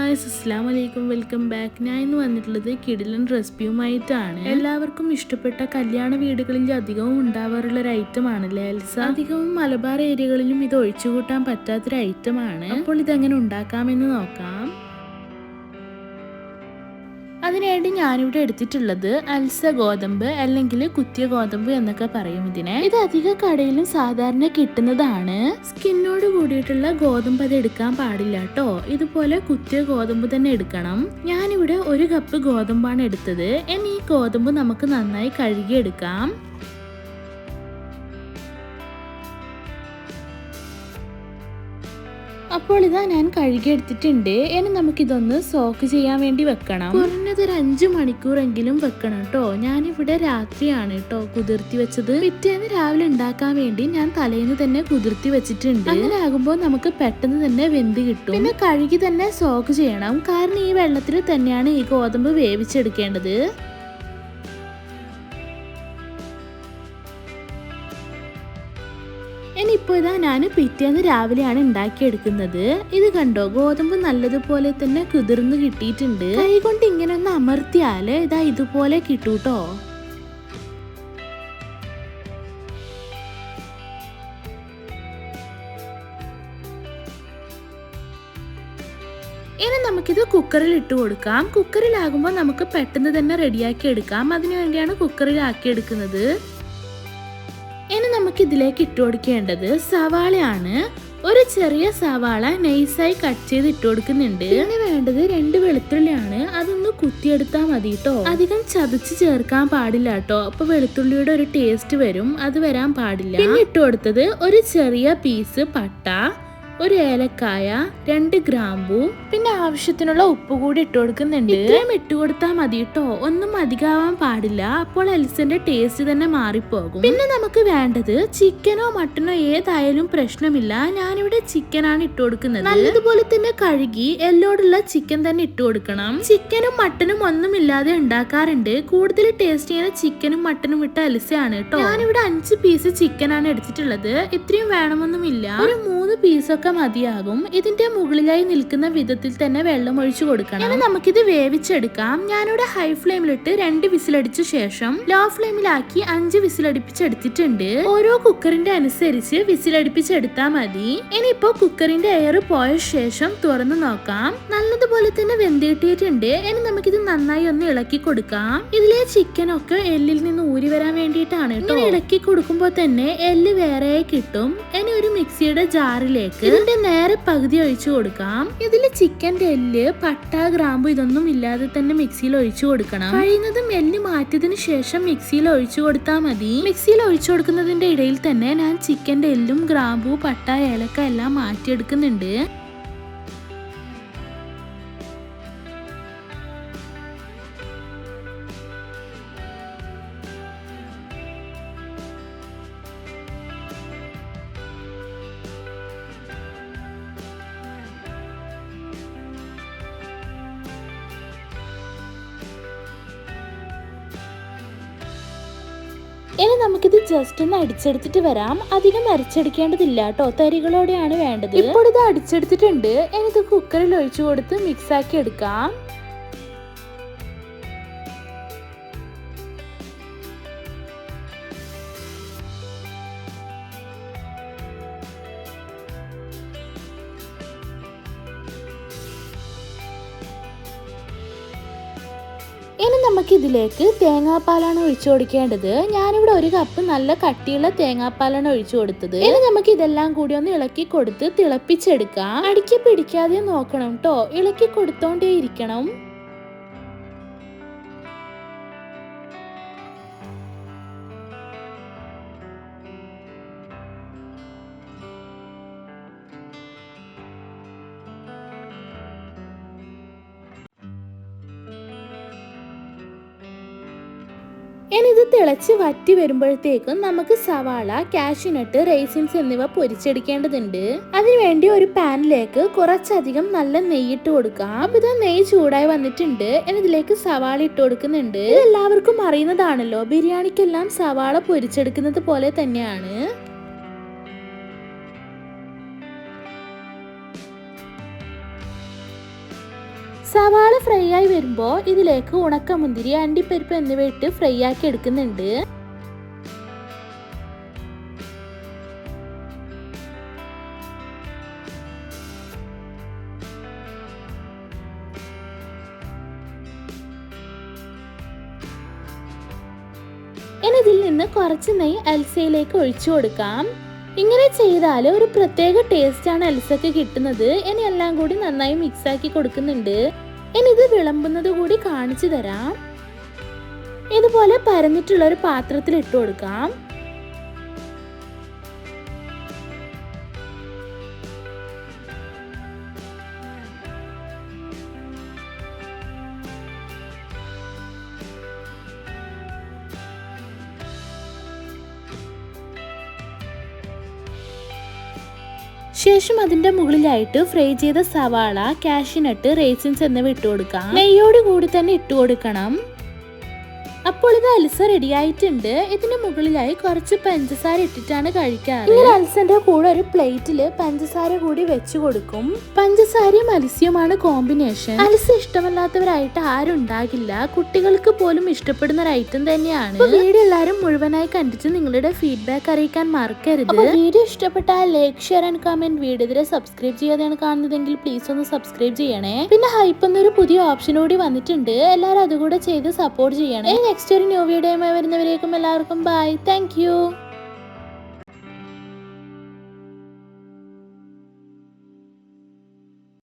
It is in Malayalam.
ഗായ്സ്, അസ്സലാമു അലൈക്കും, വെൽക്കം ബാക്ക്. ഞാൻ ഇന്ന് വന്നിട്ടുള്ളത് കിടിലൻ റെസിപ്പിയുമായിട്ടാണ്. എല്ലാവർക്കും ഇഷ്ടപ്പെട്ട കല്യാണ വീടുകളിൽ അധികവും ഉണ്ടാവാറുള്ള ഒരു ഐറ്റം ആണല്ലേ എൽസ. അധികവും മലബാർ ഏരിയകളിലും ഇത് ഒഴിച്ചുകൂട്ടാൻ പറ്റാത്തൊരു ഐറ്റമാണ്. അപ്പോൾ ഇതെങ്ങനെ ഉണ്ടാക്കാമെന്ന് നോക്കാം. അതിനുവേണ്ടി ഞാനിവിടെ എടുത്തിട്ടുള്ളത് അൽസ ഗോതമ്പ്, അല്ലെങ്കിൽ കുത്തിയ ഗോതമ്പ് എന്നൊക്കെ പറയും ഇതിനെ. ഇത് അധിക കടയിലും സാധാരണ കിട്ടുന്നതാണ്. സ്കിന്നോട് കൂടിയിട്ടുള്ള ഗോതമ്പ് അത് എടുക്കാൻ പാടില്ല കേട്ടോ. ഇതുപോലെ കുത്തിയ ഗോതമ്പ് തന്നെ എടുക്കണം. ഞാനിവിടെ 1 കപ്പ് ഗോതമ്പാണ് എടുത്തത്. ഇനി ഈ ഗോതമ്പ് നമുക്ക് നന്നായി കഴുകിയെടുക്കാം. അപ്പോൾ ഇതാ ഞാൻ കഴുകിയെടുത്തിട്ടുണ്ട്. ഇനി നമുക്കിതൊന്ന് സോക്ക് ചെയ്യാൻ വേണ്ടി വെക്കണം. കുറഞ്ഞത് ഒരു 5 മണിക്കൂറെങ്കിലും വെക്കണം കേട്ടോ. ഞാനിവിടെ രാത്രിയാണ് കേട്ടോ കുതിർത്തി വെച്ചത്. പിറ്റേന്ന് രാവിലെ ഉണ്ടാക്കാൻ വേണ്ടി ഞാൻ തലേന്ന് തന്നെ കുതിർത്തി വെച്ചിട്ടുണ്ട്. അങ്ങനെ ആകുമ്പോൾ നമുക്ക് പെട്ടെന്ന് തന്നെ വെന്ത് കിട്ടും. പിന്നെ കഴുകി തന്നെ സോക്ക് ചെയ്യണം, കാരണം ഈ വെള്ളത്തിൽ തന്നെയാണ് ഈ ഗോതമ്പ് വേവിച്ചെടുക്കേണ്ടത്. ഇനിയിപ്പോൾ ഇതാ ഞാൻ പിറ്റേന്ന് രാവിലെയാണ് ഉണ്ടാക്കിയെടുക്കുന്നത്. ഇത് കണ്ടോ, ഗോതമ്പ് നല്ലതുപോലെ തന്നെ കുതിർന്ന് കിട്ടിയിട്ടുണ്ട്. കൈ കൊണ്ട് ഇങ്ങനെ ഒന്ന് അമർത്തിയാല് ഇതാ ഇതുപോലെ കിട്ടൂട്ടോ. ഇനി നമുക്കിത് കുക്കറിൽ ഇട്ട് കൊടുക്കാം. കുക്കറിലാകുമ്പോൾ നമുക്ക് പെട്ടെന്ന് തന്നെ റെഡിയാക്കി എടുക്കാം. അതിനു വേണ്ടിയാണ് കുക്കറിലാക്കി എടുക്കുന്നത്. ഇനി നമുക്ക് ഇതിലേക്ക് ഇട്ട് കൊടുക്കേണ്ടത് സവാളയാണ്. ഒരു ചെറിയ സവാള നൈസായി കട്ട് ചെയ്ത് ഇട്ട് കൊടുക്കുന്നുണ്ട്. പിന്നെ വേണ്ടത് 2 വെളുത്തുള്ളിയാണ്. അതൊന്ന് കുത്തിയെടുത്താൽ മതി കേട്ടോ. അധികം ചതച്ച് ചേർക്കാൻ പാടില്ല കേട്ടോ. അപ്പൊ വെളുത്തുള്ളിയുടെ ഒരു ടേസ്റ്റ് വരും, അത് വരാൻ പാടില്ല. പിന്നെ ഇട്ട് കൊടുത്തത് ഒരു ചെറിയ പീസ് പട്ട, 1 ഏലക്കായ, 2 ഗ്രാമ്പൂ, പിന്നെ ആവശ്യത്തിനുള്ള ഉപ്പ് കൂടി ഇട്ട് കൊടുക്കുന്നുണ്ട്. ഇത്രയും ഇട്ട് കൊടുത്താൽ മതി കേട്ടോ, ഒന്നും അധികമാവാൻ പാടില്ല. അപ്പോൾ എൽസിന്റെ ടേസ്റ്റ് തന്നെ മാറിപ്പോകും. പിന്നെ നമുക്ക് വേണ്ടത് ചിക്കനോ മട്ടനോ ഏതായാലും പ്രശ്നമില്ല. ഞാനിവിടെ ചിക്കനാണ് ഇട്ട് കൊടുക്കുന്നത്. നല്ലതുപോലെ തന്നെ കഴുകി എല്ലോടുള്ള ചിക്കൻ തന്നെ ഇട്ട് കൊടുക്കണം. ചിക്കനും മട്ടനും ഒന്നും ഇല്ലാതെ ഉണ്ടാക്കാറുണ്ട്. കൂടുതൽ ടേസ്റ്റ് ചെയ്യുന്ന ചിക്കനും മട്ടനും ഇട്ട എൽസയാണ് കേട്ടോ. ഞാനിവിടെ 5 പീസ് ചിക്കനാണ് എടുത്തിട്ടുള്ളത്. ഇത്രയും വേണമെന്നുമില്ല, ഒരു 3 പീസൊക്കെ മതിയാകും. ഇതിന്റെ മുകളിലായി നിൽക്കുന്ന വിധത്തിൽ തന്നെ വെള്ളം ഒഴിച്ചു കൊടുക്കണം. ഇനി നമുക്കിത് വേവിച്ചെടുക്കാം. ഞാനിവിടെ ഹൈ ഫ്ലെയിമിലിട്ട് 2 വിസിലടിച്ച ശേഷം ലോ ഫ്ലെയിമിലാക്കി 5 വിസിലടിപ്പിച്ചെടുത്തിട്ടുണ്ട്. ഓരോ കുക്കറിന്റെ അനുസരിച്ച് വിസിലടിപ്പിച്ചെടുത്താൽ മതി. ഇനിയിപ്പോ കുക്കറിന്റെ എയർ പോയ ശേഷം തുറന്നു നോക്കാം. നല്ലതുപോലെ തന്നെ വെന്തിട്ടിട്ടുണ്ട്. ഇനി നമുക്കിത് നന്നായി ഒന്ന് ഇളക്കി കൊടുക്കാം. ഇതിലെ ചിക്കൻ ഒക്കെ എല്ലിൽ നിന്ന് ഊരി വരാൻ വേണ്ടിയിട്ടാണ് കേട്ടോ. ഇളക്കി കൊടുക്കുമ്പോൾ തന്നെ എല്ല് വേറെ കിട്ടും. ഇനി ഒരു മിക്സിയുടെ ജാറിലേക്ക് ഇതിന്റെ നേരെ പകുതി ഒഴിച്ചു കൊടുക്കാം. ഇതില് ചിക്കന്റെ എല്ല്, പട്ട, ഗ്രാമ്പു ഇതൊന്നും ഇല്ലാതെ തന്നെ മിക്സിയിൽ ഒഴിച്ചു കൊടുക്കണം. കഴിയുന്നതും എല്ല് മാറ്റിയതിനു ശേഷം മിക്സിയിൽ ഒഴിച്ചു കൊടുത്താൽ മതി. മിക്സിയിൽ ഒഴിച്ചു കൊടുക്കുന്നതിന്റെ ഇടയിൽ തന്നെ ഞാൻ ചിക്കന്റെ എല്ലും ഗ്രാമ്പു, പട്ട, ഏലക്ക എല്ലാം മാറ്റിയെടുക്കുന്നുണ്ട്. ഇനി നമുക്കിത് ജസ്റ്റ് ഒന്ന് അടിച്ചെടുത്തിട്ട് വരാം. അധികം അരച്ചെടുക്കേണ്ടതില്ല കേട്ടോ, തരികളോടെയാണ് വേണ്ടത്. ഇപ്പോൾ ഇത് അടിച്ചെടുത്തിട്ടുണ്ട്. ഇനി ഇത് കുക്കറിൽ ഒഴിച്ചു കൊടുത്ത് മിക്സ് ആക്കി എടുക്കാം. ഇനി നമുക്ക് ഇതിലേക്ക് തേങ്ങാപ്പാലാണ് ഒഴിച്ചു കൊടുക്കേണ്ടത്. ഞാനിവിടെ 1 കപ്പ് നല്ല കട്ടിയുള്ള തേങ്ങാപ്പാലാണ് ഒഴിച്ചു കൊടുത്തത്. ഇനി നമുക്ക് ഇതെല്ലാം കൂടി ഒന്ന് ഇളക്കി കൊടുത്ത് തിളപ്പിച്ചെടുക്കാം. അടിക്ക് പിടിക്കാതെ നോക്കണം കേട്ടോ, ഇളക്കി കൊടുത്തോണ്ടേ ഇരിക്കണം. ഇനി ഇത് തിളച്ച് വറ്റി വരുമ്പോഴത്തേക്കും നമുക്ക് സവാള, കാഷ്യൂനട്ട്, റൈസിൻസ് എന്നിവ പൊരിച്ചെടുക്കേണ്ടതുണ്ട്. അതിനുവേണ്ടി ഒരു പാനിലേക്ക് കുറച്ചധികം നല്ല നെയ്യിട്ട് കൊടുക്കാം. അപ്പൊ ഇത് നെയ്യ് ചൂടായി വന്നിട്ടുണ്ട്. ഇനി ഇതിലേക്ക് സവാള ഇട്ട് കൊടുക്കുന്നുണ്ട്. ഇത് എല്ലാവർക്കും അറിയുന്നതാണല്ലോ, ബിരിയാണിക്കെല്ലാം സവാള പൊരിച്ചെടുക്കുന്നത് പോലെ തന്നെയാണ്. സവാള ഫ്രൈ ആയി വരുമ്പോൾ ഇതിലേക്ക് ഉണക്കമുന്തിരി, അണ്ടിപ്പരിപ്പ് എന്നിവ ഇട്ട് ഫ്രൈ ആക്കി എടുക്കുന്നുണ്ട്. ഇനി ഇതിൽ നിന്ന് കുറച്ച് നെയ്യ് എൽസയിലേക്ക് ഒഴിച്ചു കൊടുക്കാം. ഇങ്ങനെ ചെയ്താൽ ഒരു പ്രത്യേക ടേസ്റ്റ് ആണ് എൽസക്ക് കിട്ടുന്നത്. ഇനി എല്ലാം കൂടി നന്നായി മിക്സ് ആക്കി കൊടുക്കുന്നുണ്ട്. ഇനി ഇത് വിളമ്പുന്നത് കൂടി കാണിച്ചു തരാം. ഇതുപോലെ പരന്നിട്ടുള്ള ഒരു പാത്രത്തിൽ ഇട്ട് കൊടുക്കാം. ശേഷം അതിന്റെ മുകളിലായിട്ട് ഫ്രൈ ചെയ്ത സവാള, കാഷ്യൂനട്ട്, റേസിൻസ് എന്നിവ ഇട്ട് കൊടുക്കാം. നെയ്യോട് കൂടി തന്നെ ഇട്ട് കൊടുക്കണം. അപ്പോൾ ഇത് അൽസ റെഡി ആയിട്ടുണ്ട്. ഇതിന് മുകളിലായി കുറച്ച് പഞ്ചസാര ഇട്ടിട്ടാണ് കഴിക്കാറ്. ഇങ്ങനെ അൽസന്റെ കൂടെ ഒരു പ്ലേറ്റില് പഞ്ചസാര കൂടി വെച്ചു കൊടുക്കും. പഞ്ചസാരയും അൽസയുമാണ് കോമ്പിനേഷൻ. അൽസ ഇഷ്ടമല്ലാത്തവരായിട്ട് ആരും ഉണ്ടാകില്ല. കുട്ടികൾക്ക് പോലും ഇഷ്ടപ്പെടുന്ന ഒരു ഐറ്റം തന്നെയാണ്. വീഡിയോ എല്ലാവരും മുഴുവനായി കണ്ടിട്ട് നിങ്ങളുടെ ഫീഡ്ബാക്ക് അറിയിക്കാൻ മറക്കരുത്. വീഡിയോ ഇഷ്ടപ്പെട്ടാൽ like, share and comment. Video ഇതിലെ സബ്സ്ക്രൈബ് ചെയ്യാതെയാണ് കാണുന്നതെങ്കിൽ പ്ലീസ് ഒന്ന് സബ്സ്ക്രൈബ് ചെയ്യണേ. പിന്നെ ഹൈപ്പ് എന്നൊരു പുതിയ ഓപ്ഷൻ കൂടി വന്നിട്ടുണ്ട്. എല്ലാവരും അതുകൂടെ ചെയ്ത് സപ്പോർട്ട് ചെയ്യണേ. നെക്സ്റ്റ് ഒരു ന്യൂ വീഡിയോയുമായി വരുന്നവരേക്കും എല്ലാവർക്കും ബൈ. Thank you.